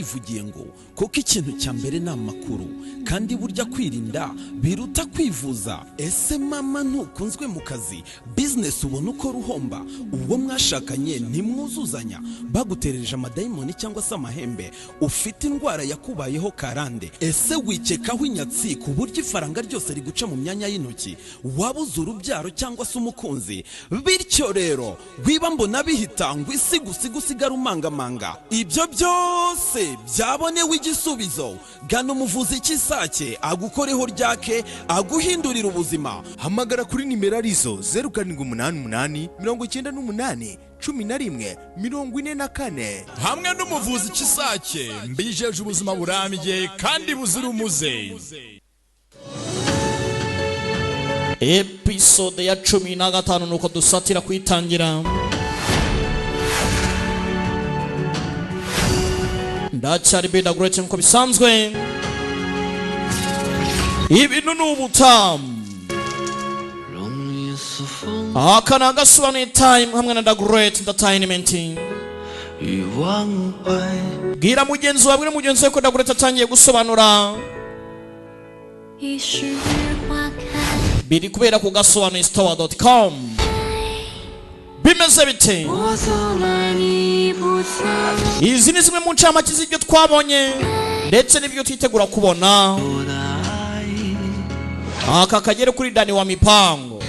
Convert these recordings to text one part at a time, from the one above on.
barivugiye ngo kuko ikintu cya mbere ni amakuru kandi burya kwirinda biruta kwivuza. Ese mama ntukunzwe mu kazi, business ubona uko ruhomba, uwo mwashakanye ntimwuzuzanya, baguterereje amadayimoni cyangwa se amahembe, ufite indwara yakubayeho karande, ese wikekaho inyatsi ku buryo ifaranga ryose riguca mu myanya y'intoki, wabuze urubyaro cyangwa se umukunzi. Bityo rero wiba mbona bihita ngo isi gusigara umangamanga. Ibyo byose byabonewe igisubizo. Gana umuvuzi cy'isake agukoreho ryake, aguhindurira ubuzima. Hamagara kuri nimero arizo 0788 98 11 44 hamwe n'umuvuzi cy'isake. Mbijeje ubuzima burambye kandi buzira umuze. Episode ya 15 nuko dusatira kwitangira. Ndacyari Beda Great nko bisanzwe. Ibintu n'ubutamu. Akana gasobanuye time hamwe na The Great Entertainment. Gira mugenzi wawe n'umugenzi we ko The Great atangiye gusobanura. Biri kubera ku gasobanuye store.com. Bimeze bite? Izi ni zimwe mu ncamake z'ibyo twabonye ndetse n'ibyo twitegura kubona. Aka kagere kuri Dani wa Mipango,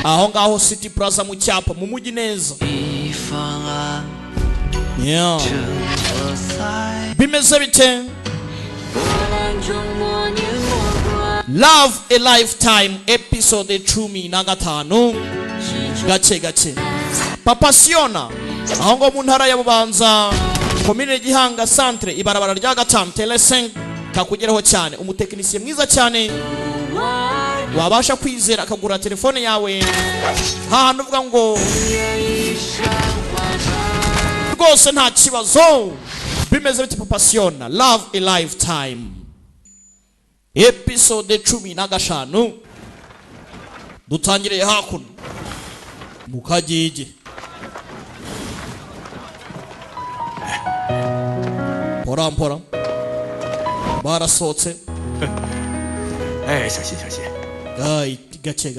aho ngaho City Plaza mu cyapa mu mujyi neza. Yeah. Bimeze bite? Love a Lifetime episode 15 gace. Papa Siona aho ngo mu ntara ya Bubanza, komine Gihanga centre, ibarabara rya Gatanu Tele5 kakugeraho cyane. Umutekinisiye mwiza cyane wabasha kwizera akagura telefone yawe hahandi uvuga ngo rwose nta kibazo. Bimeze bite Papa Siona? Love a Lifetime episode 15 dutangiriye hakuno mu Kagege. Mpora barasohotse.小心。gace.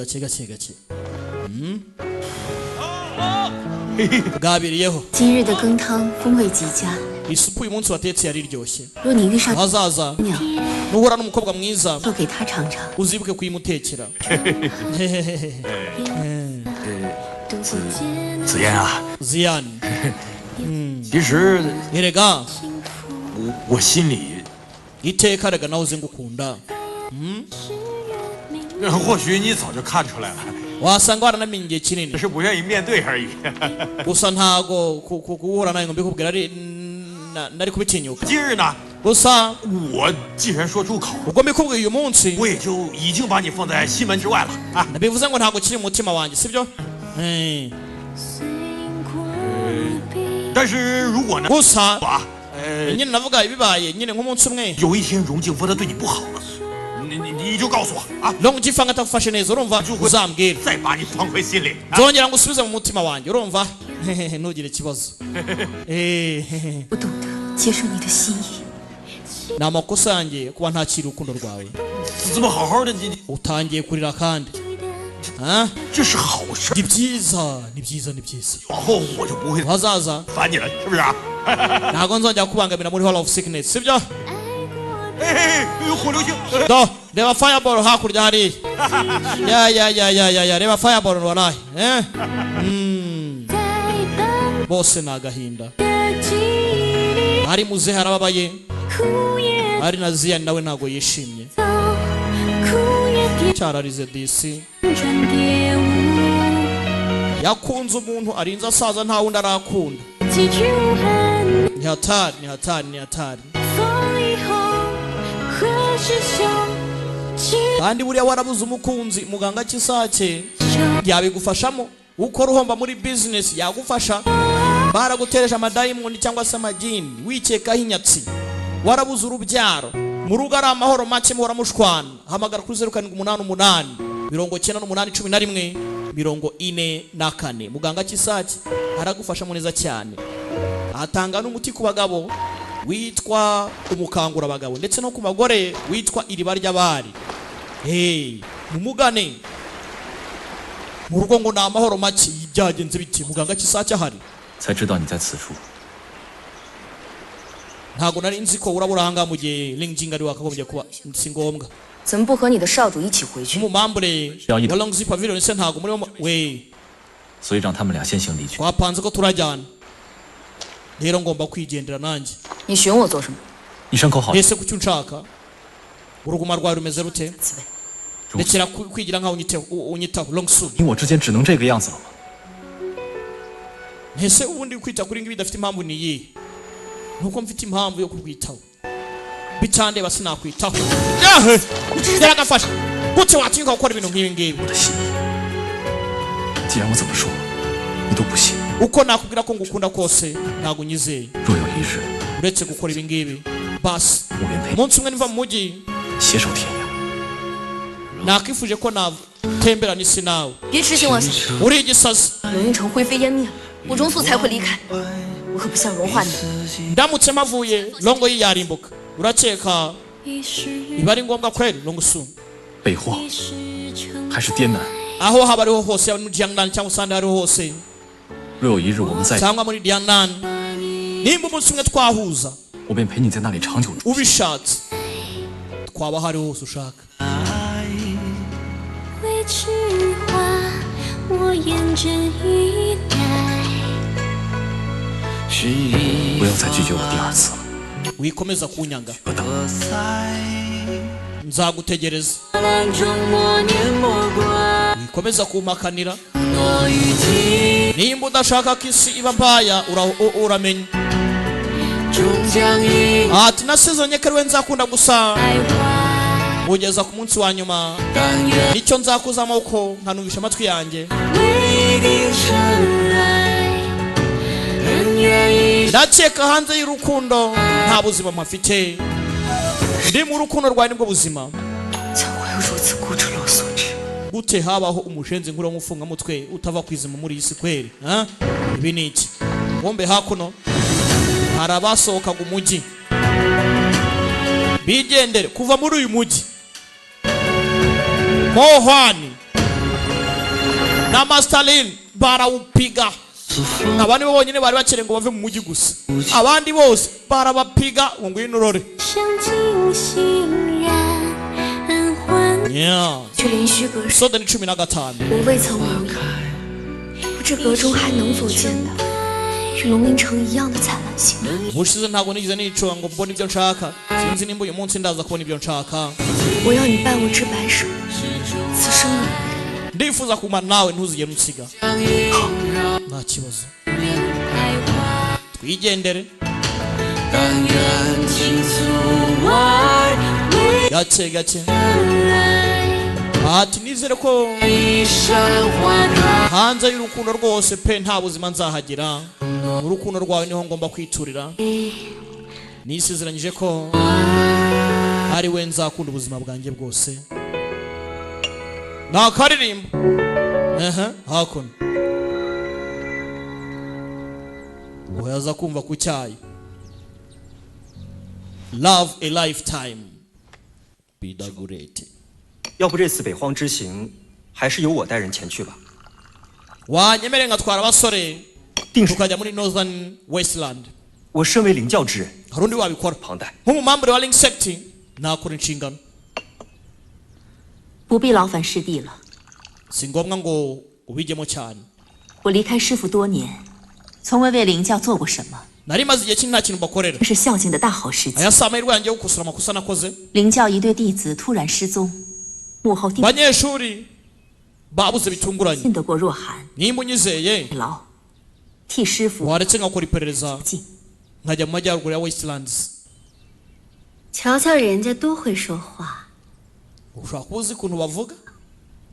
Bwabiriyeho. 今日的羹汤风味极佳。 isupu uyu munsi watetse yari iryoshye. 若你遇上 hazaza nuhura n'umukobwa mwiza 就给他尝尝。 uzibuke kuyimutekera. 子嫣啊， Zian 其实 erega 我心里 iteka rega naho zingukunda. 或许你早就看出来了， wasanga waranamenye igihe kinini 只是不愿意面对而已。 gusa ntago guhura nawe ngo mbikubwira ari nari kubitinyuka. 今日呢， gusa 我既然说出口， ubwo mbikubwiye uyu munsi 我也就已经把你放在心门之外了啊。 nabivuze ngo ntago kiri mu mutima wanjye, sibyo? 但是如果呢， gusa 啊， nyine navuga ibibaye nyine nk'umunsi umwe 有一天荣静夫他对你不好了，你就告诉我啊， Longifanga atagufashe neza urumva uzambwira 再把你放回心里。 nzongera ngo usubize mu mutima wanjye urumva. Ntugire ikibazo. 我懂得接受你的心意。 ni amakosa yanjye kuba ntakiri urukundo rwawe. 怎么好好的你 utangiye kurira kandi 这是好事， ni byiza. 往后我就不会 hazaza 烦你了，是不是啊？ ntabwo nzongera kubangamira muri Hall of Sickness, sibyo? 火流星， do reba fireball hakurya hariya. ya reba fireball waraye. Bose ni agahinda. Hari muze harababaye, hari na Zian nawe ntago yishimye. Cyararize DC yakunze umuntu arinze asaza nta wundi arakunda. Ni hatari. Kandi buriya warabuze umukunzi, muganga cy'isake yabigufashamo. Uko ruhomba muri business yagufasha. Baragutereje amadayimoni cyangwa se amagini, wikekaho inyatsi, warabuze urubyaro, mu rugo ari amahoro make muhora mushwana. Hamagara kuri 0788 98 11 44. Muganga cy'isake aragufasha mu neza cyane. atanga n'umuti ku bagabo witwa umukangura abagabo ndetse no ku bagore witwa iriba ry'abari. mumugane mu rugo ngo ni amahoro make. byagenze biti muganga Kisake ahari? 才知道你在此处。 ntago nari nzi ko urabura hanga mu gihe Lingjing ari wakagombye kuba si ngombwa. 怎么不和你的少主一起回去？ umumambure wa Longzi Pavilion se ntago muri we 所以让他们俩先行离去。 twapanze ko turajyana rero ngomba kwigendera nanjye. 你寻我做什么？ 你伤口好了？ ese kuki unshaka? uruguma rwawe rumeze rute? 紫薇， ndekera kwigira nkaho unyitaho Longsu. 你我之间只能这个样子了吗？ ese ubundi kwita kuri ngibi bidafite impamvu ni iyihe? nuko mfite impamvu yo kukwitaho bitandeba sinakwitaho. yaragafasha gute watinyuka gukora ibintu nk'ibi ngibi? 我的心意，既然我怎么说，你都不信。 uko nakubwira ko ngukunda kose ntago unyizeye. 若有一日， uretse gukora ibi ngibi basi 我愿陪 umunsi umwe niva mu mujyi 携手天涯。 nakwifuje ko natembera n'isi nawe. 别痴心妄想， uri igisazi. 龙云城灰飞烟灭了，我荣素才会离开。我可不想融化你。 ndamutse mpavuye Longo ye yarimbuka. urakeka biba ari ngombwa kweli Longsu? 北荒还是滇南， aho haba ariho hose yaba muri Jiangnan cyangwa usanga ariho hose 若有一日我们在， cyangwa muri Jiangnan, nimba umunsi umwe twahuza 我便陪你在那里长久住。 ubishatse twaba hariho hose ushaka. 未知花，我严阵以待。 不要再拒绝我第二次了， wikomeza kunyanga 我等。 nzagutegereza. wikomeza kumpakanira. nimba udashaka ko isi iba mbaya uramenya. ati nasezeranye ko ariwe nzakunda gusa kugeza ku munsi wa nyuma. nicyo nzakuza amaboko nkanumvisha amatwi yanjye. ndakeka hanze y'urukundo nta buzima mpafite. ndi mu rukundo rwawe nibwo buzima. 怎会有如此孤注勒索之人？ gute habaho umushenzi nk'uriya w'umufungamutwe utava ku izima muri iyi si kweri? ibi ni iki? bombe hakuno hari abasohokaga umujyi bigendere kuva muri uyu mujyi. Mohwani na Masterlin barawupiga. abandi bo bonyine bari bakere ngo bave mu mujyi gusa. abandi bose barabapiga ngo ngwino urore. 相敬欣然，安欢。 却连虚阁上， soda ni 15. 我未曾往来，不知阁中还能否见到与龙鳞城一样的灿烂星光。 ubushize ntabwo nigeze nicunga ngo mbone ibyo nshaka. sinzi nimba uyu munsi ndaza kubona ibyo nshaka. 我要你伴我至白首，此生的爱。 ndifuza kumara nawe ntuzigere unsiga. nta kibazo twigendere. gake gake. ati nizere ko hanze y'urukundo rwose pe nta buzima nzahagira. mu rukundo rwawe niho ngomba kwiturira. nisezeranyije ko ari we nzakunda ubuzima bwanjye bwose. nta karirimbo hakuno uyaza kumva ku cyayi. Love a lifetime. Bidagurete. 要不这次北荒之行，还是由我带人前去吧。 wanyemere ngatwara abasore tukajya muri Northern Westland. 我身为灵教之人， hari undi wabikora 旁带。 nk'umumambure wa Ling Sect nakora inshingano. 不必劳烦师弟了。 si ngombwa ngo ubijyemo cyane. 我离开师傅多年，从未为灵教做过什么， nari maze igihe kinini nta kintu mbakorera. 这是孝敬的大好时机。 aya si amahirwe yanjye yo gukosora amakosa nakoze. 灵教一对弟子突然失踪，幕后定 banyeshuri babuze bitunguranye. 信得过若寒， nimba unyizeye 劳替师傅 waretse ngakora iperereza 尽。 nkajya mu majyaruguru ya Westlands. 瞧瞧人家多会说话， ushobora kuba uzi ukuntu bavuga.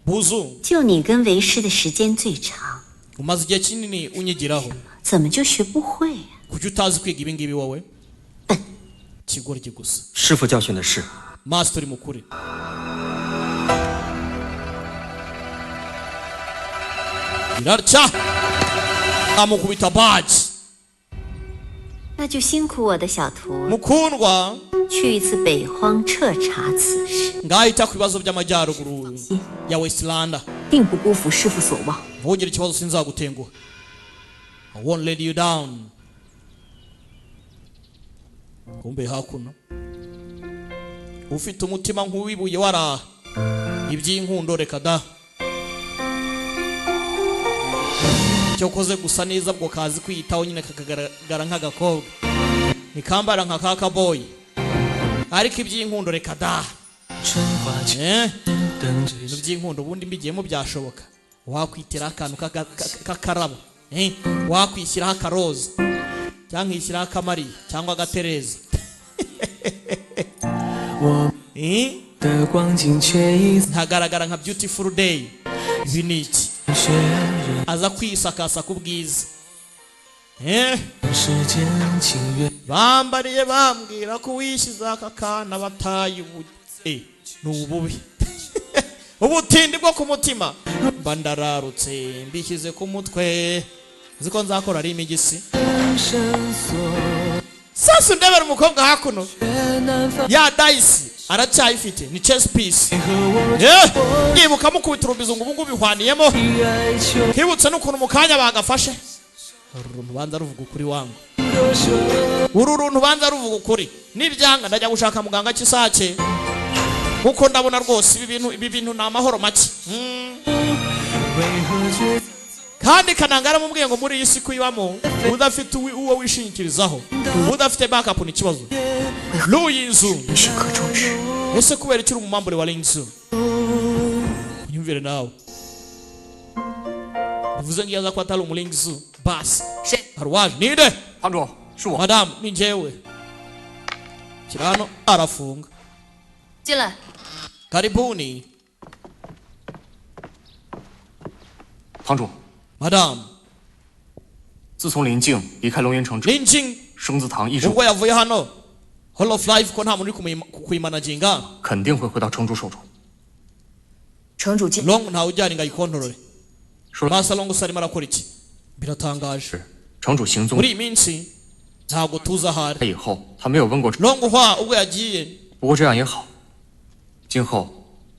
buzu 就你跟为师的时间最长， umaze igihe kinini unyigiraho. 怎么就学不会呀、 kuki utazi kwiga ibi ngibi wowe? kigoryi gusa. 师傅教训的是， master mukuri. irarya amukubita baji. 那就辛苦我的小徒 mukundwa 去一次北荒彻查此事， ngahita ku bibazo by'amajyaruguru ya Westland 定不辜负师傅所望。 ntugire ikibazo sinzagutenguha. I won't let you down. kumbe hakuno ufite umutima nk'uwibuye waraha iby'inkundo reka da cyokoze gusa neza bwo kazi kwiyitaho nyine kakagaragara nk'agakobwa nikambara nka kaka boy ariko iby'inkundo reka da ibintu by'inkundo ubundi mbigiyemo byashoboka wakwitira akantu k'akarabo wakwishyiraho akaroza cyangwa nkishyiraho akamariya cyangwa agatereza ntagaragara nka beautiful day. Ibi ni iki aza kwisakasa ku bwiza bambariye bambwira ko wishyize aka kana bataye ni ububi ubutindi bwo ku mutima mba ndararutse mbishyize ku mutwe ziko nzakora ari imigisi. Sasa ndebera umukobwa hakuno ya Daisy aracyayifite ni chess piece yibuka mukubita urubizo ngo ubungu bihwaniyemo hibutse n'ukuntu mukanya bagafashe uruntu banza ruvuga ukuri wangu uruntu banza ruvuga ukuri nibyanga ndajya gushaka muganga cy'isake kuko ndabona rwose ibi bintu ni amahoro make kandi kanangara mubwiye ngo muri iyi si kuyibamo udafite uwo wishingikirizaho udafite backup ni kibazo. Luyinzu ese kubera ikiri umumambure wa Luyinzu nyumvire nawe uvuze ngiye aza kwatala umulingzu basi harwaje ninde 堂主是我 madam ni njyewe kirano arafunga 进来。 karibuni 堂主 madam 自从林静离开龙岩城之后 linjing 生字堂一直 ubwo yavuye hano Hall of Life ko nta muntu uri kuyimanaginga 肯定会回到城主手中 城主进 long ntawe ujyana ngo ayikontorore 说 masa long gusa arimo arakora iki biratangaje 是城主行踪 muri iyi minsi ntabwo tuzi ahari 他以后他没有问过 long hwa ubwo yagiye 不过这样也好今后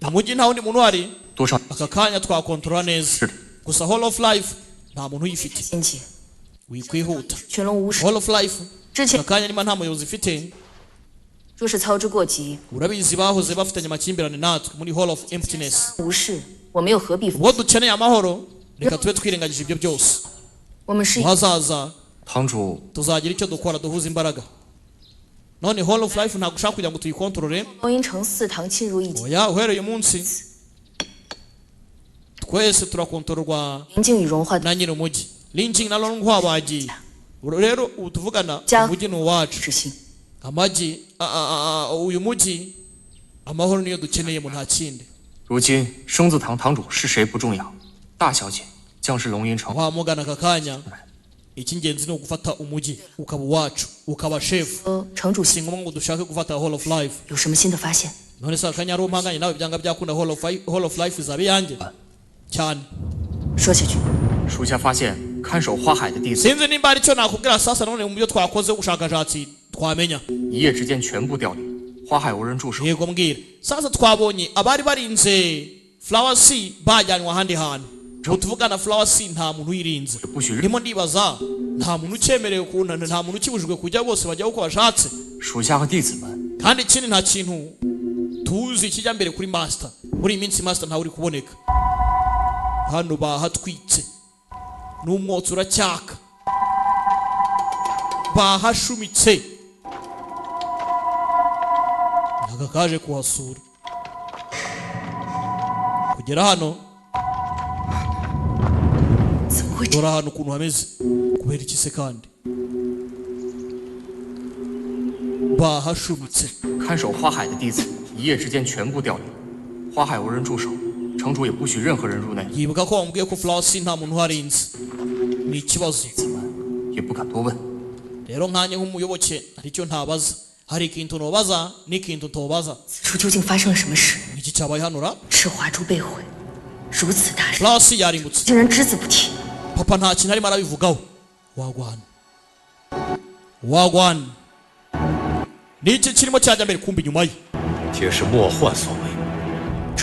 mu mujyi nta wundi muntu uhari 多少 aka kanya twakontorora neza 是的 gusa Hall of Life nta muntu uyifite 先起， wikwihuta 全龙无事， Hall of Life 之前 aka kanya niba nta muyobozi ifite 若是操之过急， urabizi bahoze bafitanye amakimbirane natwe muri Hall of Emptiness 无事，我们又何必？ ubwo dukeneye amahoro reka tube twirengagije ibyo byose 我们是 hazaza 堂主 tuzagira icyo dukora duhuza imbaraga none Hall of Life ntabwo ushaka kugira ngo tuyikontorore 龙吟城四堂亲如一体， oya uhereye umunsi twese turakontororwa 宁静与融化 na nyiri umujyi linjing na longhwa bagiye rero ubu tuvugana Jya- umujyi ni uwacu 执行。 amajyi uyu mujyi amahoro niyo dukeneyemo nta kindi 如今生字堂堂主是谁不重要大小姐将是龙吟城 wamugana aka kanya icy'ingenzi ni ugufata umujyi ukaba uwacu ukaba shefu 城主 si 行 ngombwa ngo dushake gufata Hall of Life 有什么新的发现？ none se akanya ari umpanganye nawe byanga byakunda Hall of Life izaba iyanjye cyane 说下去。 属下发现看守花海的弟子 sinzi nimba ari cyo nakubwira sasa none mu byo twakoze ubushakashatsi twamenya 一夜之间全部凋零花海无人驻守 yego mbwira sasa twabonye abari barinze Flower Sea bajyanwa ahandi hantu ubu tuvugana Flower Sea nta muntu uyirinze 不许 ndimo ndibaza nta muntu ucyemerewe kunana nta muntu ukibujijwe kujya bose bajya uko bashatse 属下和弟子们 kandi ikindi nta kintu tuzi kijya mbere kuri master muri iyi minsi master ntawe uri kuboneka hano bahatwitse n'umwotsi uracyaka bahashumitse aka kaje kuhasura kugera hano 怎么会这样？ dore ahantu ukuntu hameze kubera iki se kandi bahashumitse 看守花海的弟子一夜之间全部凋零花海无人驻守城主也不许任何人入内 yibuka ko wambwiye ko Flower Sea nta muntu uharinze ni ikibazo 弟子们也不敢多问 rero nkanjye nk'umuyoboke hari icyo ntabaza hari ikintu ntobaza n'ikintu ntobaza 此处究竟发生了什么事？ iki cyabaye hano ra 赤华珠被毁，如此大事， Flower Sea yarimbutse 竟然只字不提。 papa nta kintu arimo arabivugaho wagwana wagwan niki kirimo cyajya mbere kumbi nyuma ye 皆是莫幻所为。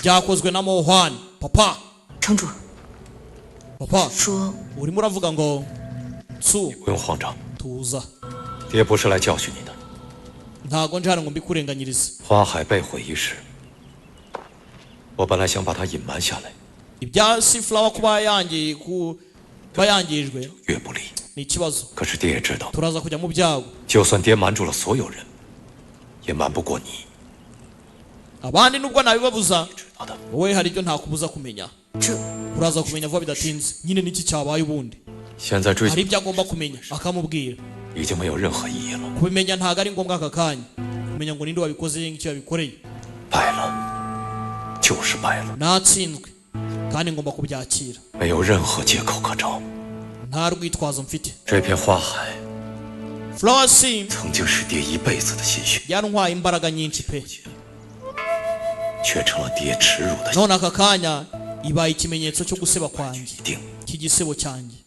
byakozwe na Mohan papa 城主 papa 说 urimo uravuga ngo Tsu 不用慌张， tuza 爹不是来教训你的。 ntago nje hano ngo mbikurenganyirize 花海被毁一事，我本来想把它隐瞒下来， ibya Sunflower kuba yangijwe 越不利。 ni ikibazo 可是爹也知道， turaza kujya mu byago 就算爹瞒住了所有人，也瞒不过你。 abandi nubwo nabibabuza 知道的， wowe hari ibyo ntakubuza kumenya 这 uraza kumenya vuba bidatinze nyine niki cyabaye ubundi 现在追 hari 究 ibyo agomba kumenya akamubwira 已经没有任何意义了， kubimenya ntago ari ngombwa aka kanya kumenya ngo ninde wabikoze n'icyo yabikoreye 败了就是败了， natsinzwe kandi ngomba kubyakira 没有任何借口可找。 nta rwitwazo mfite 这片花海 Flower Sim 曾经是爹一辈子的心血， yantwaye imbaraga nyinshi pe 却成了爹耻辱的 none aka kanya ibaye ikimenyetso cyo guseba kwanjye 一定。 cy'igisebo cyanjye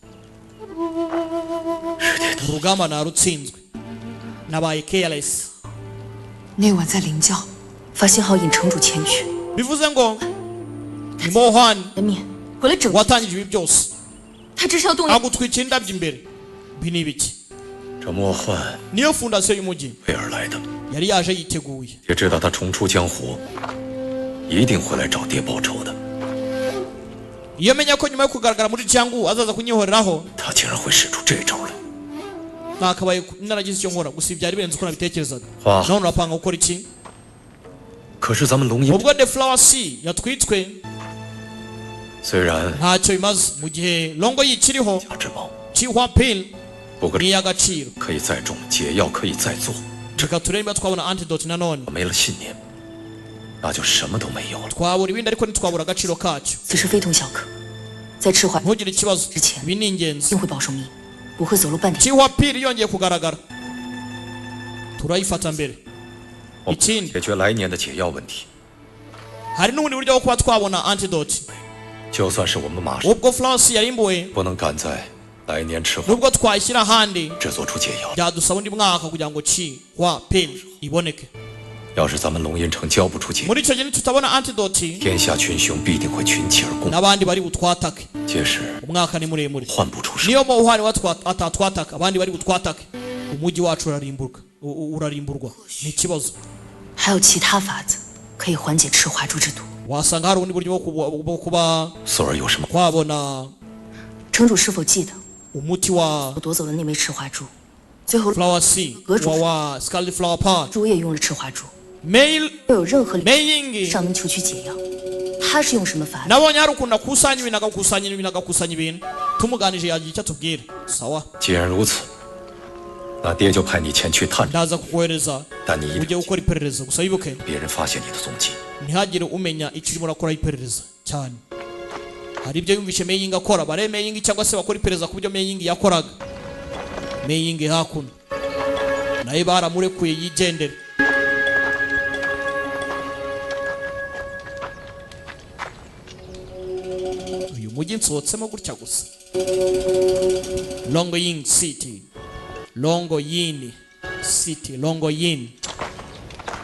urugamba narutsinzwe nabaye careless 那晚在灵教发信号引城主前去， bivuze ngo ni Mohan 的面毁了整， watangije ibi byose 他这是要动用 agutwikira indabyo imbere ibi ni ibiki 这魔幻 niyo fondasiyo y'umujyi 为而来的， yari yaje yiteguye 也知道他重出江湖，一定会来找爹报仇的。 iyo menya ko nyuma yo kugaragara muri Cyangu azaza kunyihoreraho 他竟然会使出这招来！ nakabaye naragize icyo nkora gusa ibyari birenze uko nabitekerezaga Wow. none urapanga gukora iki 可是咱们龙吟 ubwo The Flower Sea yatwitswe 虽然 ntacyo bimaze mu gihe Longo yikiriho 假之宝， Chihua Pill 不过 ni iy'agaciro 可以再种，解药可以再做。 reka turebe niba twabona antidote nanone 没了信念，那就什么都没有了。 twabura ibindi ariko ntitwabura agaciro kacyo 此事非同小可，在赤华 ntugire ikibazo 之前 ibi ni 一 ingenzi 定会保守秘密，不会走漏半点。 Chihua Pill yongeye kugaragara turayifata mbere 我们 ikindi 解决来年的解药问题， hari n'ubundi buryo bwo kuba twabona antidote 就算是我们马上 ubwo Flower Sea yarimbuwe 不能赶在来年赤华 nubwo twayishyira ahandi 制作出解药， byadusaba undi mwaka kugira ngo Chihua Pill iboneke 要是咱们龙吟城交不出解， muri icyo gihe tutabona antidote 天下群雄必定会群起而攻， n'abandi bari butwatake 届时 umwaka ni muremure 换不出手。 niyo Mohan atatwataka abandi bari butwatake umujyi wacu urarimburwa ni ikibazo 还有其他法子可以缓解赤华珠之毒。 wasanga hari ubundi buryo bwo kuba 索尔有什么？ twabona 城主是否记得 umuti wa 我夺走了那枚赤华珠？最后 Flower Sea wa Scarlet Flower Part 主也用了赤华珠， Mail 若有任何理 Maying 上门求取解药，他是用什么法子？ nabonye hari ukuntu akusanya ibintu agakusanya ibintu tumuganije yagira icyo atubwira sawa 既然如此，那爹就派你前去探查， ndaza kukohereza 但你一 ujye 定 gukora iperereza gusa wibuke 别人发现你的踪迹。 ntihagire umenya icyo urimo urakora iperereza cyane hari ibyo yumvishe Meying akora bare Meying cyangwa se bakora iperereza ku byo Meying yakoraga Meying hakuno naye baramurekuye yigendere uyu mujyi nsohotsemo gutya gusa Longoyin City Longoyin City Longoyin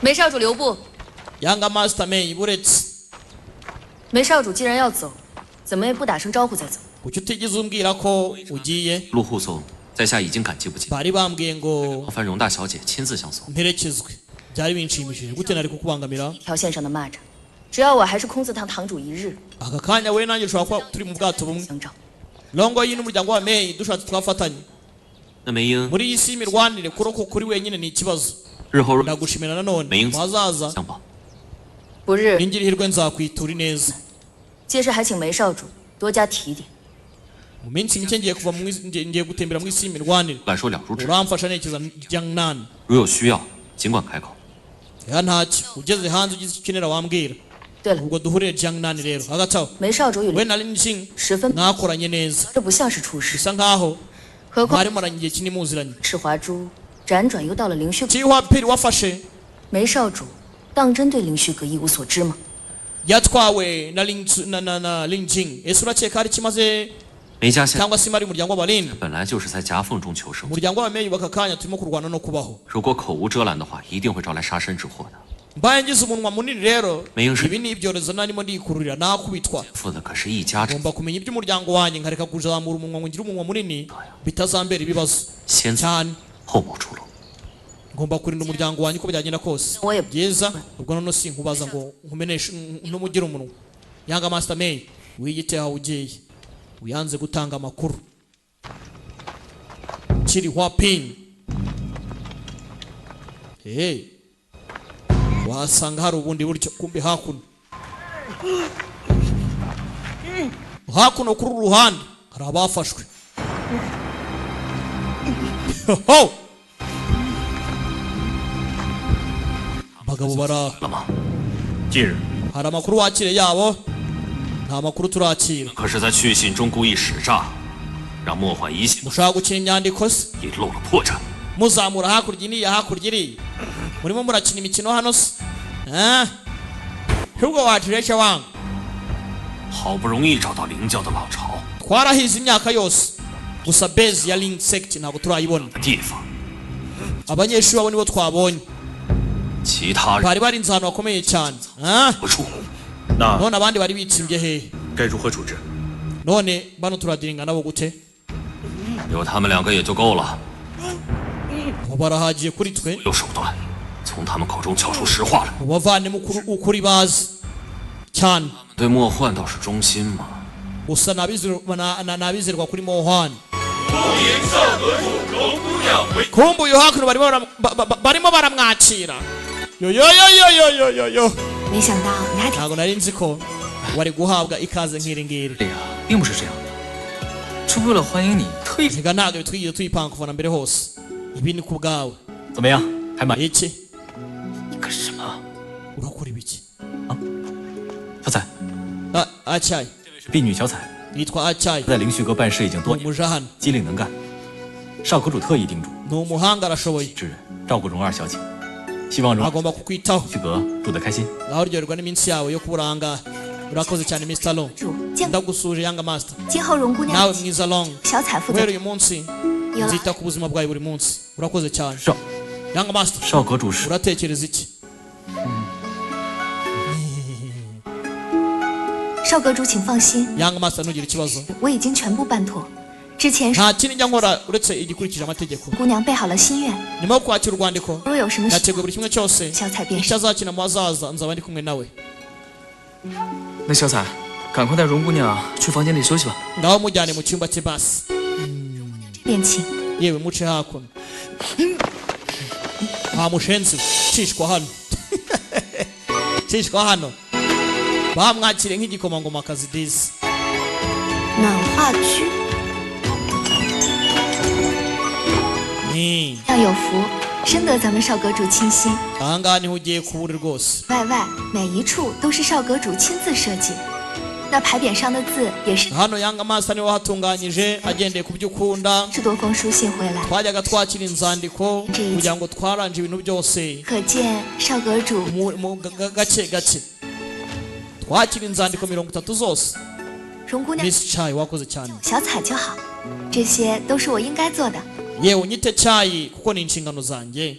梅少主留步。 Yanga Master Mei buretse 梅少主既然要走，怎么也不打声招呼再走？ kuki utigeze umbwira ko ugiye 陆护送，在下已经感激不尽。 bari bambwiye ngo 麻烦容大小姐亲自相送。 mperekezwe byari binshimishije gute nari kukubangamira 条线上的蚂蚱，只要我还是空字堂堂主一日， aka kanya we nanjye ushobora kuba turi mu bwato bumwe 相照。 Longoyin n'umuryango wa Mei dushatse twafatanye 那梅英 muri iyi si y'imirwanire kuroko kuri wenyine ni ikibazo 日后 ndagushimira nanone 梅英 mu hazaza 相保。 不日 ningira ihirwe nzakwitura ineza 届时还请梅少主多加提点。 mu minsi mike ngiye gutembera mu isi y'imirwanire 敢说了如指， uramfasha nerekeza Jiangnan 如有需要尽管开口。 ya ntacyo ugeze hanze ugize icyo ukenera wambwira 对了， ubwo duhurire Jiangnan rero hagati aho 梅少主与 we na Lin Jing 十分， mwakoranye neza 这不像是出事。 bisa nkaho 何况 mwari maranye igihe kinini muziranye 赤华珠辗转又到了灵虚阁， Chihua Pill wafashe 梅少主当真对灵虚阁一无所知吗？ yatwawe na Lin Jing ese urakeka hari kimaze 梅家现 cyangwa se imari y'umuryango w'abarinda 本来就是在夹缝中求生， umuryango w'abamenyi baka kanya turimo kurwana no kubaho 如果口无遮拦的话，一定会招来杀身之祸的。 mbaye ngize umunwa munini rero 没有事 ibi ni ibyorezo narimo ndikururira nakubitwa 负的可是一家之 ngomba kumenya iby'umuryango wanjye nkareka kuzamura umunwa ngo ngire umunwa munini bitazambera ibibazo 先 cyane 后谋出路。 ngomba kurinda umuryango wanjye uko byagenda kose byiza ubwo none sinkubaza ngo nkumeneshe ntumugire umunwa yanga master May wiyite aho ugiye uyanze gutanga amakuru kiri wapin wasanga hari ubundi buryo kumbi hakuno kuri uru ruhande hari abafashwe abagabo bara 近日 hari amakuru wakire yabo nta makuru turakira 可是在去信中故意使诈，让莫焕一信 mushaka gukina inyandiko se 也露了破绽。 muzamura hakurya iriya hakurya iriya murimo murakina imikino hano se ahubwo watureke wanga 好不容易找到灵教的老巢 twarahize imyaka yose gusa base ya Link Sect ntabwo turayibona 的地方， abanyeshuri babo nibo twabonye 其他人 bari barinze ahantu hakomeye cyane 不处。 那 none abandi bari bitsimbye hehe 该如何处置？ none bano turadiringa nabo gute 有他们两个也就够了， abo barahagiye kuri twe 有手段，从他们口中撬出实话来。 ubavanemo ukuri bazi cyane 对莫焕倒是忠心嘛。 gusa nabizerwa kuri Mohan kumbe uyu hakuno barimo baramwakira yo 没想到你还挺 ntabwo nari nzi ko wari guhabwa ikaze nk'iri ngiri 对呀，并不是这样的，是为了欢迎你特意。 reka ntabwo twigeze tuyipanga kuva na mbere hose ibi ni ku bwawe 怎么样？还满意？ iki 你干什么？ urakora ibiki 小彩， acyayi 这位是婢女小彩， yitwa acyayi 在灵虚阁办事已经多 ni 年， umuja hano 机灵能干。少阁主特意叮嘱， ni umuhanga arashoboye 之人照顾蓉儿小姐，希望蓉儿 agomba kukwitaho 虚阁住得开心。 naho uryoherwa n'iminsi yawe yo kuburanga urakoze cyane Mr. Long 主见 ndagusuje Young Master 今后荣姑 nawe 娘 mwiza Long 小彩负责 guhera uyu munsi 有了 nzita ku buzima bwawe buri munsi urakoze cyane 少 Young Master 少阁主是 uratekereza iki 少阁主请放心， Young Master ntugire ikibazo 我已经全部办妥。之前是 nta kindi njya nkora uretse igikurikije amategeko 姑娘备好了心愿， nyuma yo kwakira urwandiko 若有什么事， yateguye buri kimwe cyose 小彩便 icyo 是。 azakina mu hazaza nzaba ndi kumwe nawe 那小彩，赶快带蓉姑娘去房间里休息吧。 ngaho mujyane mu cyumba cye basi 恋情， yewe muce hakuno nta mushenzi cishwa hano cishwa hano bamwakire nk'igikomangomakazi disi 暖化区， 要有福，深得咱们少阁主倾心。 ahangaha niho ugiye kuba uri rwose 外每一处都是少阁主亲自设计，那牌匾上的字也是 hano Young Master niwe wahatunganyije agendeye ku byo ukunda 是多封书信回来， twajyaga twakira inzandiko kugira ngo twaranje ibintu byose 可见少阁主 gake gake twakira inzandiko 30 zose 荣姑娘 Miss Chai wakoze cyane 小彩就好，这些都是我应该做的。 yewe unyite Chai kuko ni inshingano zanjye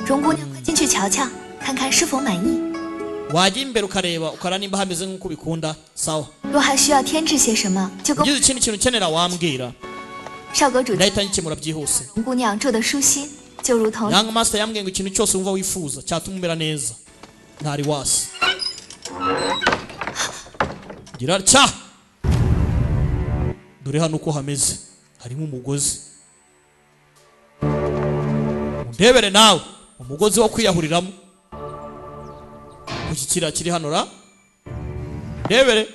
荣姑娘快进去瞧瞧，看看是否满意。 wajya imbere ukareba ukara nimba hameze nk'uko ubikunda sawa 若还需要添置些什么，就跟 ugize ikindi kintu ukenera wambwira 少阁主 ndahita ngikemura byihuse 荣姑娘住的舒心，就如同 Young Master yambwiye ngo ikintu cyose wumva wifuza cyatuma umera neza ntari wasi gira cya dore hano uko hameze harimo umugozi undebere nawe umugozi wo kwiyahuriramo iki kiriya kiri hano ra ndebere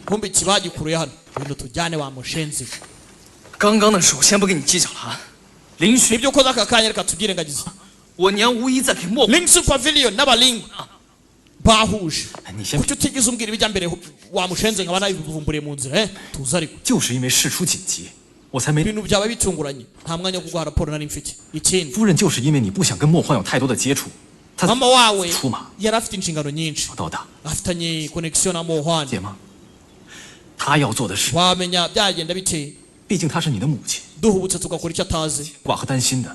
kumbe ikibagikuruye hano ibintu tujyane wa mushenzi 刚刚的事我先不跟你计较了啊。灵虚， ibyo ukoze aka kanya reka tubyirengagize 我娘无疑在给莫。 Link Supervillain n'abaling bahuje 你先 kuki utigeze umbwira ibijya mbere wamushenze nkaba nabivumburiye mu nzira tuza ariko 就是因为事出紧急，我才没。 ibintu byaba bitunguranye nta mwanya wo kuguha raporo nari mfite ikindi 夫人就是因为你不想跟莫焕有太多的接触，她 mama wawe 出马 yari afite inshingano nyinshi 到大， afitanye connection na Mohan 姐吗？他要做的事， wamenya byagenda bite 毕竟她是你的母亲， duhubutse tugakora icyo atazi 挂和担心的，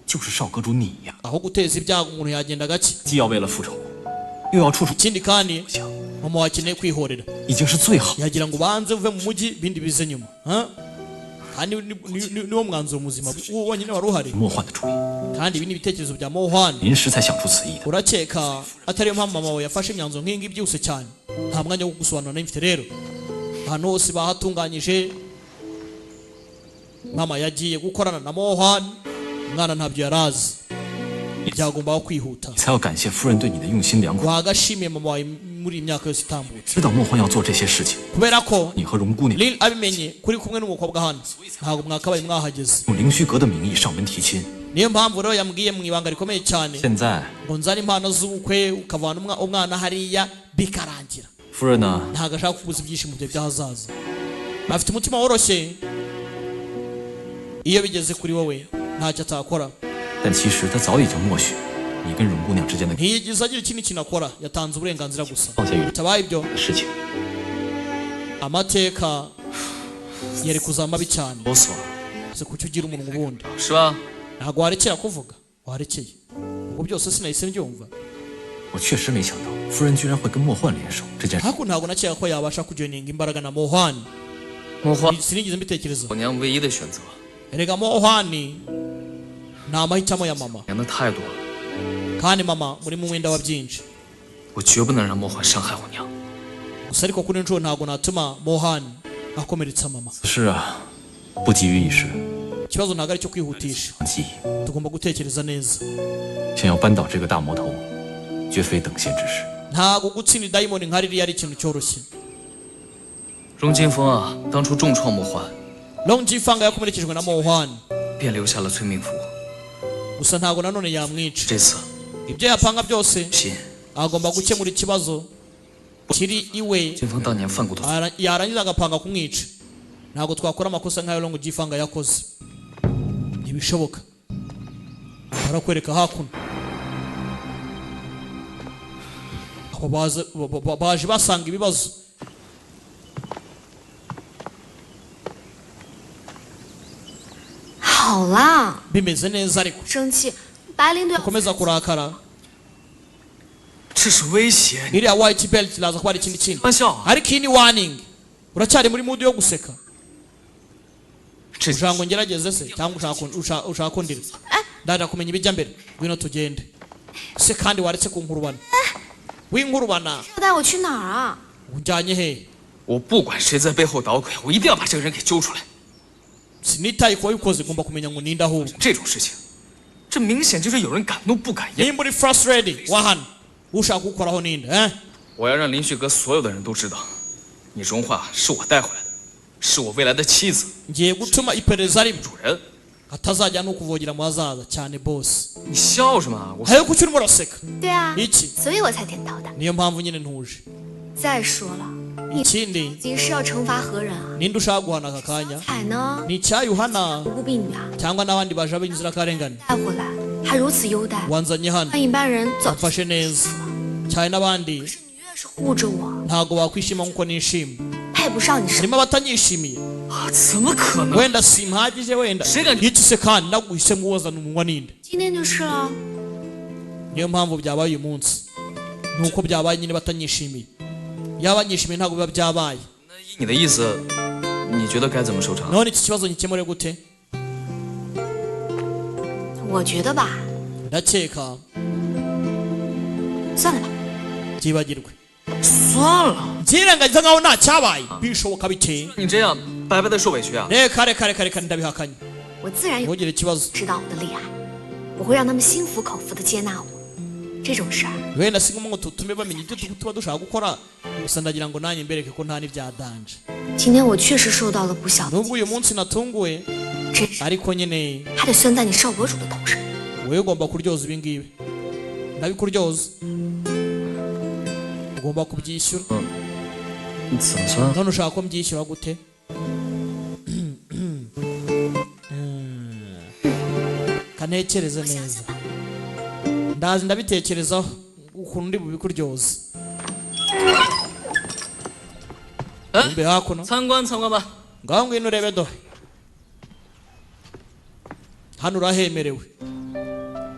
就是少阁主你呀。 aho guteza ibyago umuntu yagenda gake 既要为了复仇，又要处处 ikindi kandi mama wakeneye kwihorera 已经是最好。 yagira ngo ubanze uve mu mujyi ibindi bize nyuma kandi niwo mwanzuro muzima wonyine wari uhari 莫幻的主意， kandi ibi ni ibitekerezo bya mohani 临时才想出此意的。 urakeka atariyo mpamvu mama wawe yafashe imyanzuro nk'ingi byihuse cyane nta mwanya wo gusobanura n'imfite rero ahantu hose bahatunganyije mama yagiye gukorana na mohani umwana ntabyo yarazi byagombaho kwihuta 你才要感谢夫人对你的用心良苦， wagashimiye mama wawe muri iyi myaka yose itambutse 知道莫幻要做这些事情， kubera ko 你和荣姑娘 Lil abimenye kuri kumwe n'umukobwa hano ntabwo mwakabaye mwahageze 用凌虚阁的名义上门提亲。 niyo mpamvu rero yambwiye mu ibanga rikomeye cyane 现在 ngo nzane impano z'ubukwe ukavana umwana hariya bikarangira 夫人呢？ ntabwo ashaka kubuza ibyishimo bye by'ahazaza afite umutima woroshye iyo bigeze kuri wowe ntacyo atakora 但其实他早已经默许你跟荣姑娘之间的 ntiyigeze agira ikindi kintu akora yatanze uburenganzira gusa 放下与 bitabaye ibyo 事情。 amateka yari kuzaba mabi cyane 啰嗦 ese kuki ugira umunwa ubundi 是吧？ ntabwo warekera kuvuga warekeye ubwo byose sinahise mbyumva 我确实没想到夫人居然会跟莫幻联手这件事。 ariko ntabwo nakeka ko yabasha kujoininga imbaraga na mohani 莫幻， sinigeze mbitekereza 我娘唯一的选择。 erega mohani ni amahitamo ya mama 娘的态度， kandi mama muri mu mwenda wa byinshi 我绝不能让莫幻伤害我娘。 gusa ariko kuri nshuro ntabwo natuma mohani akomeretsa mama 是啊，不急于一时， ikibazo ntabwo ari icyo kwihutisha 急， tugomba gutekereza neza 想要扳倒这个大魔头，绝非等闲之事。 ntabwo gutsinda idayimoni nka ririya ari ikintu cyoroshye 荣金风啊，当初重创莫幻， longifanga yakomerekejwe na mohani 便留下了催命符。 gusa ntabwo nanone yamwica 这次 ibyo yapanga byose 信 agomba gukemura ikibazo kiri iwe 金风当年犯过的， yarangiza agapanga kumwica ntabwo twakora amakosa nk'ayo longifanga yakoze ntibishoboka barakwereka hakuno abo baje basanga ibibazo 好啦， bimeze neza ariko 生气，白灵队 ukomeza kurakara 这是威胁， iriya white belt iraza kuba ari ikindi kintu 玩笑啊！ ariko iyi ni warning uracyari muri mood yo guseka 这 ushaka ngo ngerageze se cyangwa ushaka kundira ndaje kumenya ibijya mbere ngwino tugende se kandi waretse kunkurubana winkurubana 要带我去哪儿啊？ unjyanye he 我不管谁在背后捣鬼，我一定要把这个人给揪出来。 sinitaye kuba bikoze ngomba kumenya ngo ninde ahubwo 这种事情，这明显就是有人敢怒不敢言。 nimba uri frustrated wahana ushaka gukoraho ninde我要让林旭阁所有的人都知道，你荣华是我带回来的，是我未来的妻子， ngiye gutuma iperereza riba 主人。 atazajya no kuvogera mu hazaza cyane boss 你笑什么？我 hayo kuki urimo uraseka 对啊， iki 所以我才点到的。 niyo mpamvu nyine ntuje 再说了， ikindi 你是要惩罚何人啊？ ninde ushaka guhana aka kanya 彩呢？ ni icyayuhana 无辜婢女啊， cyangwa n'abandi baje b'inzirakarengane 带回来还如此优待， wanzanye hano 让一般人走。 bafashe neza cyane n'abandi 你越是护着我， ntabwo bakwishima nk'uko nishimye 配不上你是。 harimo abatanyishimiye 啊，怎么可能？ wenda simpagije wenda iki se kandi naguhisemo wazana umunwa ninde 今天就是了。 niyo mpamvu byabaye uyu munsi nuko byabaye nyine batanyishimiye yaba banyishimiye ntabwo biba byabaye 依你的意思，你觉得该怎么收场？ none iki kibazo nkikemure gute 我觉得吧， ndakeka 算了吧， byibagirwe 算了， byirengagiza nkaho nta cyabaye bishoboka bike 你这样白白的受委屈啊！ reka reka reka reka ndabihakanye 我自然有 ntugire ikibazo 知道我的厉害，我会让他们心服口服的接纳我。这种事儿， wenda si ngombwa ngo tutume bamenya ibyo tuba dushaka gukora gusa ndagira ngo nanjye mbereke ko nta n'ibyadanje 今天我确实受到了不小的， nubwo uyu munsi natunguwe 真是 ariko nyine 还得算在你少阁主的头上。 wowe ugomba kuryoza ibi ngibi ndabikuryoza ugomba kubyishyura 怎么算？ none ushaka ko mbyishyura gute kanekereze neza ndazi ndabitekerezaho ukuntu ndi bubikuryoza umbe hakuno 参观参观吧。 ngaho ngwino urebe do hano urahemerewe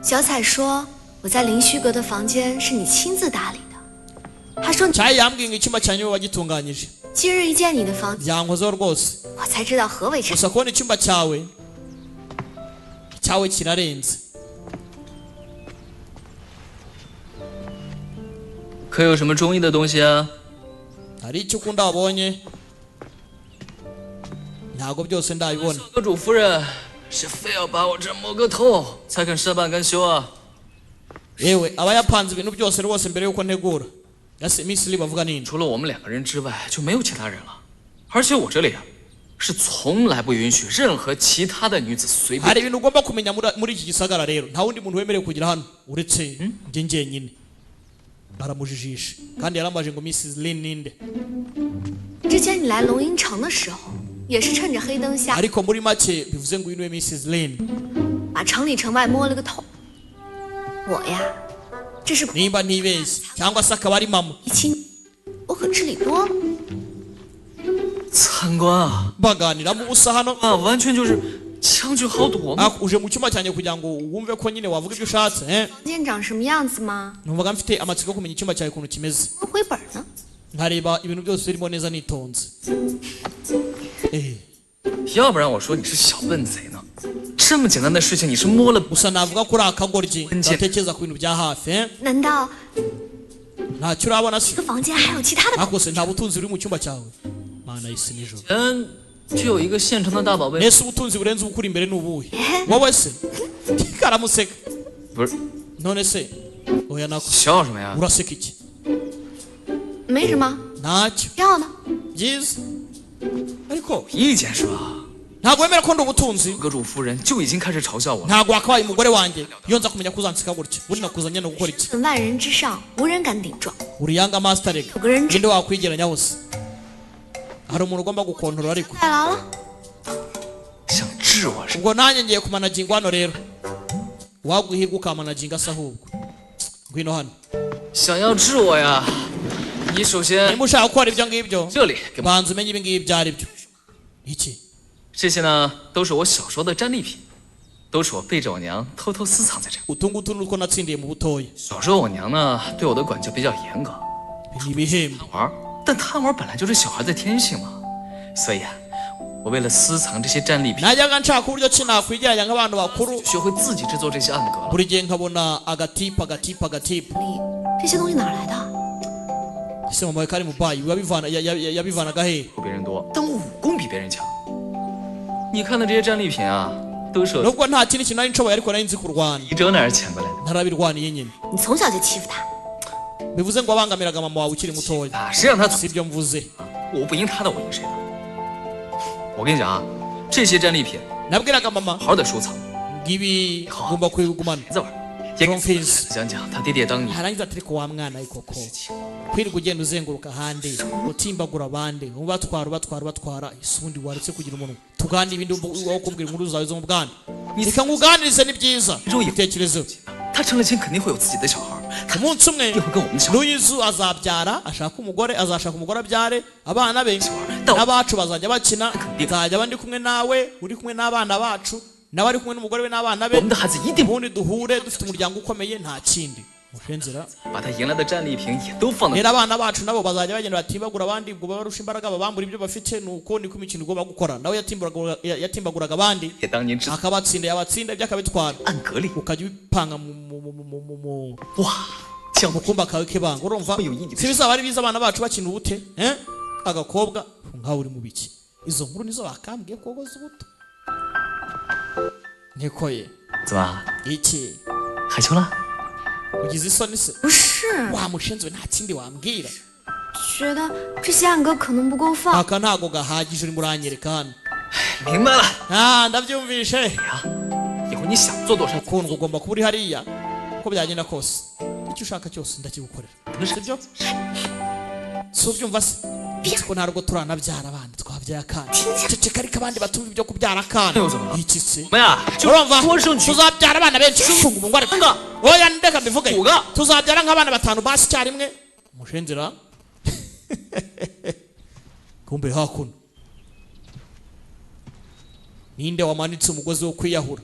小彩说我在林虚阁的房间是你亲自打理的，他说 cyayi yambwiye ngo icyumba cyanyu wowe wagitunganyije 今日一见你的房， byankozeho rwose 我才知道何为禅。 gusa kubona icyumba cyawe kirarenze 可有什么中意的东西啊？ hari icyo ukunda wabonye ntabwo byose ndabibona 阁主夫人是非要把我这摸个透才肯事半功休啊？ yewe aba yapanze ibintu byose rwose mbere yuko ntegura yase Miss Lee bavuga nini 除了我们2个人之外就没有其他人了，而且我这里啊是从来不允许任何其他的女子随便。 hari ibintu ugomba kumenya muri iki gisagara rero nta wundi muntu wemerewe kugira hano uretse njye njyenyine baramujijisha kandi yarambaje ngo Mrs. Lin ninde 之前你来龙吟城的时候，也是趁着黑灯下， ariko muri make bivuze ngo uyu niwe Mrs. Lin 把城里城外摸了个透。我呀，这是 nimba ntibeshye cyangwa se akaba ari mama 一亲，我可知礼多了。 参观啊， baganiramo ubusa hano 啊，完全就是枪去豪赌。 uje mu cyumba cyanjye kugira ngo wumve ko nyine wavuga ibyo ushatse 房间长什么样子吗？ numvaga mfite amatsiko yo kumenya icyumba cyawe ukuntu kimeze 回本呢？ nkareba ibintu byose birimo neza nitonze 要不然我说你是小笨贼呢。这么简单的事情你是摸了 gusa navuga ko uri akagoryi gatekereza ku bintu bya hafi 难道 ntacyo urabona se 这个房间还有其他的？ ariko se nta butunzi buri mu cyumba cyawe mana y'isi nijoro 就有一个现成的大宝贝。 nese ubutunzi burenze ubukuri imbere ni ubuhe wowe se karamuseka 不是 none se oya nako 笑什么呀？ uraseka iki 没什么， ntacyo 要呢？ byiza ariko 意见是吧？ ntabwo wemera ko ndi ubutunzi 阁主夫人就已经开始嘲笑我了。 ntabwo wakabaye umugore wanjye iyo nza kumenya ko uzanseka gutya ubundi nakuzanye no gukora iki 万人之上，无人敢顶撞。 uri yanga master rega ninde wakwigeranya hose hari umuntu ugomba gukontorora ariko 太牢了， 想治我是？ ubwo nanjye ngiye kumanaginga hano rero waguhirwa ukamanaginga se ahubwo ngwino hano 想要治我呀？你首先 niba ushaka gukora ibyo ngibyo 这里 banza umenye ibi ngibi ibyo ari byo iki 这些呢都是我小时候的战利品，都是我背着我娘偷偷私藏在这。 utu ngutu ni utwo natsindiye mu butoya 小时候我娘呢对我的管教比较严格， ni ibihembo 玩，但贪玩本来就是小孩的天性嘛，所以啊，我为了私藏这些战利品， najyaga nshaka uburyo ki nakwigeranya nk'abantu bakuru 学会自己制作这些暗格了。 buri gihe nkabona agatipa agatipa agatipa 这些东西哪儿来的？ ese mama we kari mu bayi yabivanaga he 比别人多，但我武功比别人强。你看的这些战利品啊，都是 nubwo nta kindi kintu nari nshoboye ariko nari nzi kurwana 你这哪儿抢过来的？ ntarabirwaniye nyine 你从小就欺负他， bivuze ngo wabangamiraga mama wawe ukiri mutoya 啊，谁让他 si ibyo mvuze 我不赢他的，我赢谁的？我跟你讲啊，这些战利品 nabwiraga mama 好好的收藏， ngibi ugomba kubigumana 孩子玩，也给 Romfils 讲讲他爹爹当年 harangiza ati ariko wa mwana we koko kwirirwa ugenda uzenguruka ahandi utimbagura abandi ubatwara ese ubundi waretse kugira umuntu tugane ibindi wowe kumbwira inkuru zawe zo mu bwana reka nguganirize ni byiza ibitekerezo 他成了亲肯定会有自己的小孩， umunsi umwe 也会跟我们的小孩。 n'uyizu azabyara azashaka umugore abyare abana be n'abacu bazajya bakina nzajya ndi kumwe nawe uri kumwe n'abana bacu nawe ari kumwe n'umugore we n'abana be 我们的孩子一定 ubundi duhure dufite umuryango ukomeye nta kindi mushenzera 把他赢来的战利品也都放在。 rero abana bacu nabo bazajya bagenda batibagura abandi ubwo barusha imbaraga babambura ibyo bafite nuko niko imikino igomba gukora nawe yatimbaguraga abandi 也当年知道 akabatsinda yabatsinda ibyo akabitwara 暗格里， ukajya ubipanga mu 哇，像 mu kumba kawe k'ibanga urumva si bizaba ari biza abana bacu bakina ubute agakobwa nkawe uri mu biki izo nkuru nizo bakambwiye kogoza ubuto niko ye 怎么 iki 害羞了？ ugize isoni se 不是， wamushinzwe nta kindi wambwira 觉得这些暗格可能不够放。 aka ntago gahagije urimo uranyereka hano 明白了。 ndabyumvishe 呀，以后你想做多少， ukundwa ugomba kuba uri hariya uko byagenda kose icyo ushaka cyose ndakigukorera sibyo si ubyumva se ko ntabwo turanabyara abandi twabyaye akana ceceka ariko abandi batumva ibyo kubyara akana iki se 我们呀就 urumva 多生几 tuzabyara abana benshi funga umugore oya ndeka mbivuge tuzabyara nk'abana batanu basi icyarimwe mushenzera kumbe hakuno ninde wamanitse umugozi wo kwiyahura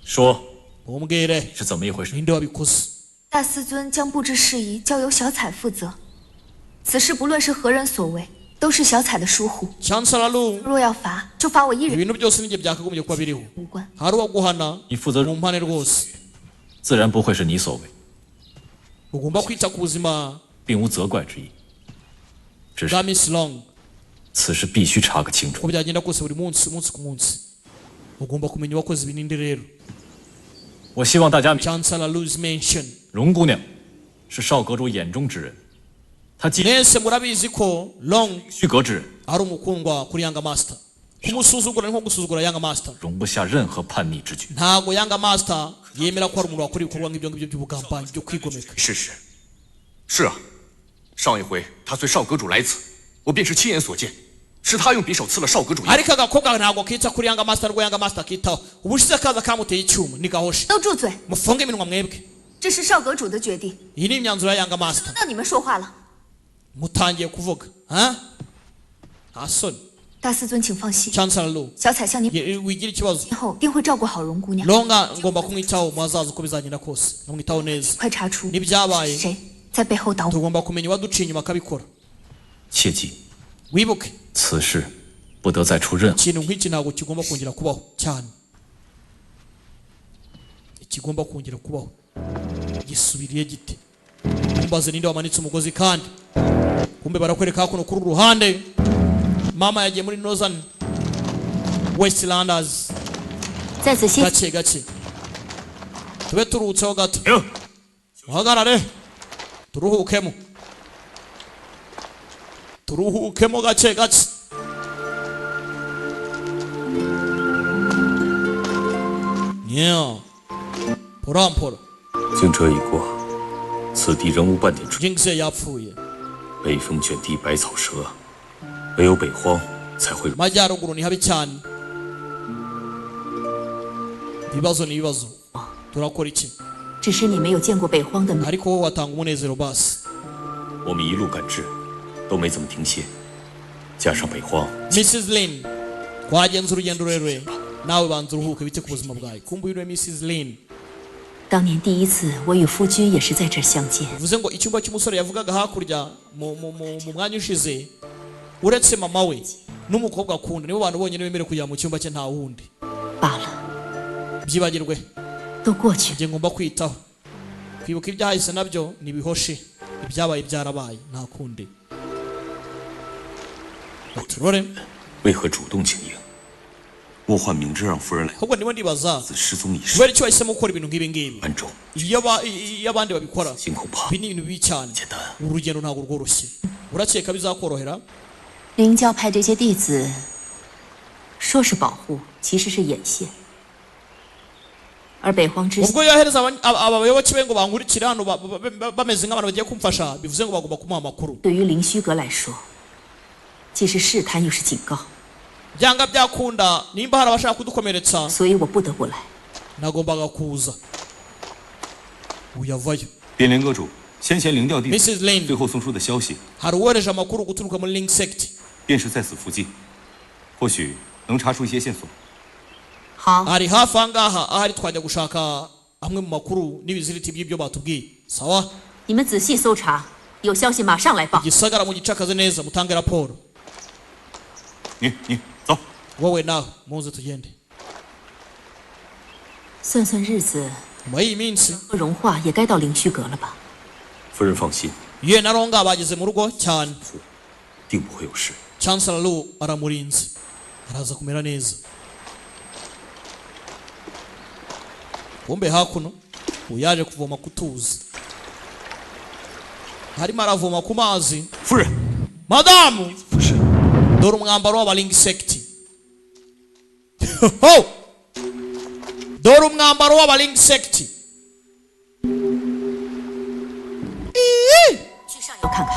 说 umbwire 是怎么一回事？ ninde wabikoze 大司尊将布置事宜交由小彩负责，此事不论是何人所为，都是小彩的疏忽。 Chancellor Lu 若要罚，就罚我一人， ibintu byose nijye byakagombye kuba biriho 无关。 hari uwaguhana 你负责 mu mpande rwose 自然不会是你所为， ugomba kwita ku buzima 并无责怪之意。只是 bwa Miss Long 此事必须查个清楚。 uko byagenda kose buri munsi ku munsi ugomba kumenya uwakoze ibinindi rero 我希望大家 Chancellor Lu's mention 荣姑娘是少阁主眼中之人，她既 mwese murabizi ko Long 虚阁之人， ari umukundwa kuri Young Master kumusuzugura ni nko gusuzugura Young Master 容不下任何叛逆之举。 ntago Young Master yemera ko hari umuntu wakora ibikorwa nk'ibyo ngibyo by'ubugambanyi byo kwigomeka 事实是啊，上一回他随少阁主来此，我便是亲眼所见，是他用匕首刺了少阁主一刀。 ariko agakobwa ntago kita kuri Young Master rwo Young Master kitaho ubushize kaza kamuteye icyuma ni gahoshe 都住嘴！ mufunge iminwa mwebwe 这是少阁主的决定， iyi ni imyanzuro ya Young Master 那你们说话了。 mutangiye kuvuga ha nta soni 大司尊，请放心， Chancellor Lu 小彩向您 wigira ikibazo 以后定会照顾好荣姑娘。 longa ngomba kumwitaho muhazaza uko bizagenda kose namwitaho neza 快查出 n'ibyabaye 谁在背后捣鼓。 tugomba kumenya uwaduciye inyuma akabikora 切记， wibuke 此事不得再出任何。 ikintu nk'iki ntabwo kigomba kongera kubaho cyane ikigomba kongera kubaho gisubiriye gite kumbaze ninde wamanitse umugozi kandi kumbe barakwereka hakuno kuri uruhande mama yagiye muri Northern Westlanders 在此歇 gake gake tube turuhutseho gato uhagarare turuhukemo gake gake porampora 经这一过，此地仍无半点春。 Jinx yapfuye 北风卷地百草折，唯有北荒才会。 majyaruguru ni habi cyane ibibazo ni ibibazo turakora iki 只是你没有见过北荒的美。 ariko wowe watanga umunezero basi 我们一路赶至，都没怎么停歇，加上北荒， Mrs Lin twagenze urugendo rurerure nawe banza uruhuke bite ku buzima bwawe kumbwire Mrs Lin 当年第一次我与夫君也是在这儿相见。 bivuze ngo icyumba cy'umusore yavugaga hakurya mu mwanya ushize uretse mama we n'umukobwa akunda nibo bantu bonyine bemerewe kujya mu cyumba cye nta wundi 罢了， byibagirwe 都过去了。 njye ngomba kwitaho kwibuka ibyahise nabyo nibihoshe ibyabaye byarabaye nta kundi turore 为何主动请缨？莫患明知让夫人来， ahubwo ndimo ndibaza 自失踪一事， kubera icyo wahisemo gukora ibintu nk'ibi ngibi 暗中 iyo abandi babikora 心恐怕 ibi ni ibintu bibi cyane 简单。 urugendo ntabwo rworoshye urakeka bizakorohera 灵教派这些弟子，说是保护，其实是眼线。而北荒之 ubwo yohereza abayoboke be ngo bankurikire hano bameze nk'abantu bagiye kumfasha bivuze ngo bagomba kumuha amakuru 对于灵虚阁来说，既是试探又是警告， byanga byakunda nimba hari abashaka kudukomeretsa 所以我不得不来。 nagombaga kuza uyavayo 边莲阁主，先前灵调弟 Mrs. Lin 最后送出的消息， hari uwohereje amakuru guturuka muri Link Sect 便是在此附近，或许能查出一些线索。 好， ari hafi aha ngaha ahari twajya gushaka amwe mu makuru n'ibiziriti by'ibyo batubwiye sawa 你们仔细搜查，有消息马上来报。 igisagara mugicakaze neza mutange raporo 你走。 wowe nawe muze tugende 算算日子， nyuma y'iyi minsi 和融化也该到灵虚阁了吧？ 夫人放心， ye na Ronga bageze mu rugo cyane 定不会有事。 Chancellor Lu aramurinze araza kumera neza kumbe hakuno uyaje kuvoma kutuzi harimo aravoma ku mazi 夫人， madamu 不是， dore umwambaro w'abaling sect ho dore umwambaro w'abaling sect 去上游看看。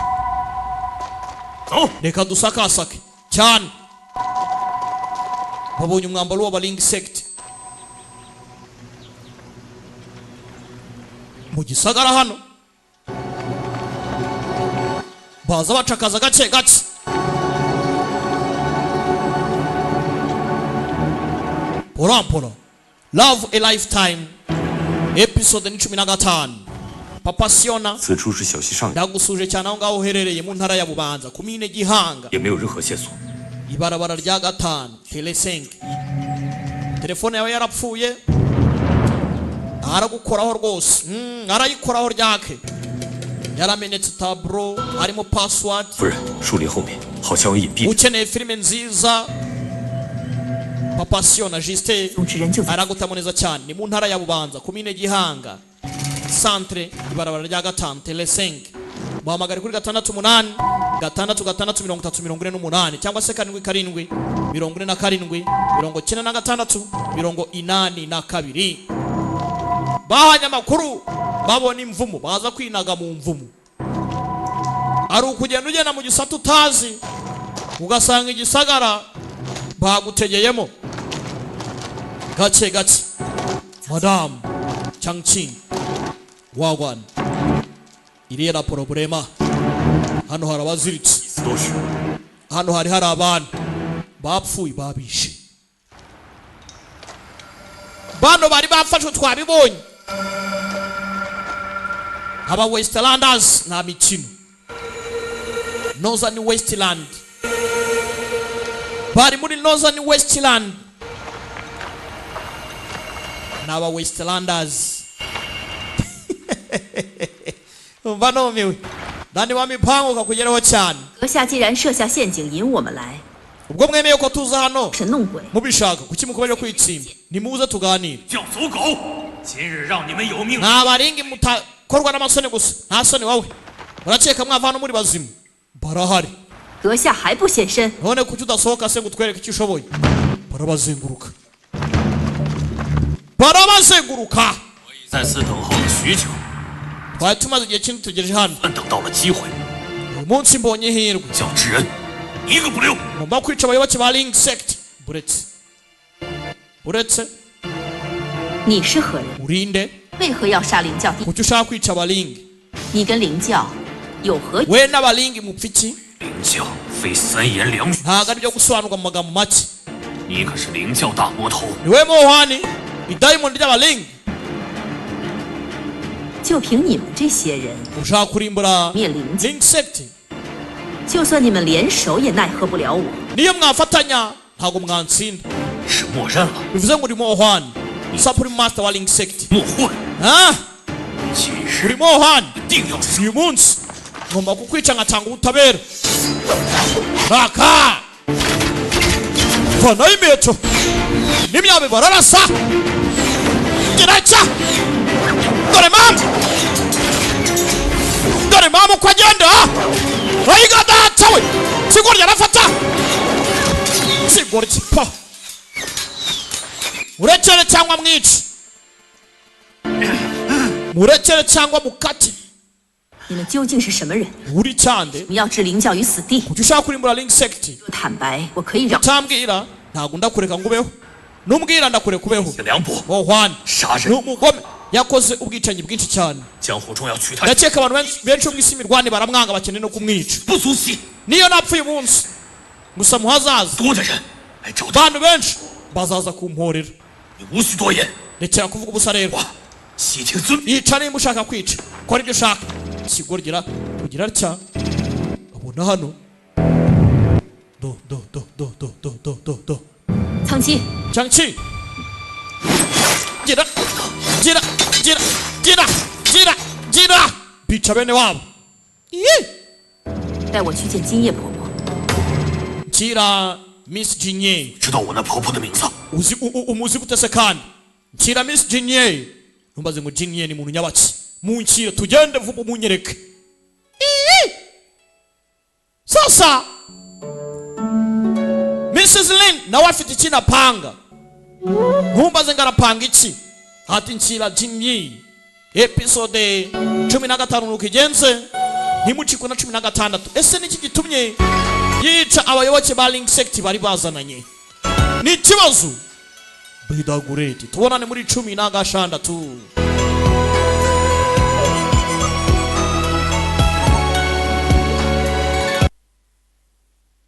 走。 reka dusakasake cyane babonye umwambaro w'abaling sect mu gisagara hano baza bacakaza gake gake Porampora. Love a Lifetime episode ni 15. Papa Siona 此处是小溪上游， ndagusuje cyane aho ngaho uherereye mu ntara ya Bubanza kumine Gihanga 也没有任何线索。 ibarabara rya gatanu Tele5 telefone yawe yarapfuye aragukoraho rwose arayikoraho ryake yaramenetse tableau harimo password 夫人，树林后面好像有隐蔽。 ukeneye filime nziza Papa Siona Justin araguta neza cyane ni mu ntara ya Bubanza kumine Gihanga centre ibarabara rya gatanu Tele5 muhamagare kuri 68 6 cyangwa se 7 47 bahanya makuru babona imvumu baza kwinaga mu mvumu ari ukugenda ugenda mu gisata utazi ugasanga igisagara bagutegeyemo gake Madam Changqing wagwan iriya problema hano harabaziritse hano hari abantu bapfuye babishe bano bari bafashwe twabibonye aba Westlanders na mikino Northern Westland bari muri Northern Westland n'aba Westlanders bano miwe nani wamipango kakugeraho cyane 阁下既然设下陷阱引我们来， ubwo mwemeye ko tuza hano 是弄鬼。 mubishaka kuki mukomeje kwitsimba nimuze tuganire 叫走狗！今日让你们有命！ nabaringi mutakorwa n'amasoni gusa nta soni wawe urakeka mwava hano muri bazimu barahari 阁下还不现身？ none kuki udasohoka se ngo utwereke icyo ushoboye barabazenguruka 在此等候了许久， twari tumaze igihe kinini tugejeje hano 但等到了机会， uyu munsi mbonye ihirwe 叫知恩一个不留。 ngomba kwica abayoboke ba Link Sect uretse 你是何人？ urinde 为何要杀灵教弟？ kuki ushaka kwica abalingi 你跟灵教有何？ we n'abalingi mupfiki 灵教非三言两语， ntago ari byo gusobanurwa mu magambo make 你可是灵教大魔头。 ni we Mohani idayimondi ry'abalingi 就凭你们这些人， ushaka kurimbura 灭灵教， Link Sect 就算你们联手也奈何不了我。 niyo mwafatanya ntago mwantsinda 是默认了， bivuze ngo uri Mohani Supreme Master wa Link Sect 莫混。 今日 uri Mohani 定要死。 uyu munsi ngomba kukwica ngatanga ubutabera raka vanayo imeto n'imyabe bararasa geraca dore mama uko agenda ayiga data we sigurya arafata sigurya pa urekere cyangwa mwici murekere cyangwa mukati 你们究竟是什么人？ uri cyande 你们要置灵教于死地。 kuki ushaka kurimbura Link Sect 坦白，我可以让。 utambwira ntabwo ndakureka ngo ubeho numbwira ndakureka ubeho 梁伯， Mohani 杀人， n'umugome yakoze ubwicanyi bwinshi cyane 江湖中要取他， ndakeka abantu benshi bo mu isi imirwani baramwanga bakeneye no kumwica 不足惜。 niyo napfuye umunsi gusa muhazaza 多的人来找他， abantu benshi bazaza kumporera 你无需多言。 rekera kuvuga ubusa rero 悉听遵命。 yica nimba ushaka kwica kora ibyo ushaka sigurgira kugira atya abona hano do Changqing Changqing gira bica bene wabo 带我去见金叶婆婆。 gira Miss Jinye 知道我那婆婆的名字？ umuzi gute se kandi gira Miss Jinye numbaze ngo Jinye ni muntu nyabaki munkira tugende vuba munyereke sasa Mrs. Lin nawe afite iki napanga ntumbaze ngo arapanga iki ati nshyira Jinye episode 15 nuko igenze ntimucikwe na 16 ese niki gitumye yica abayoboke ba Link Sect bari bazananye ni ikibazo bidagureti tubonane muri 16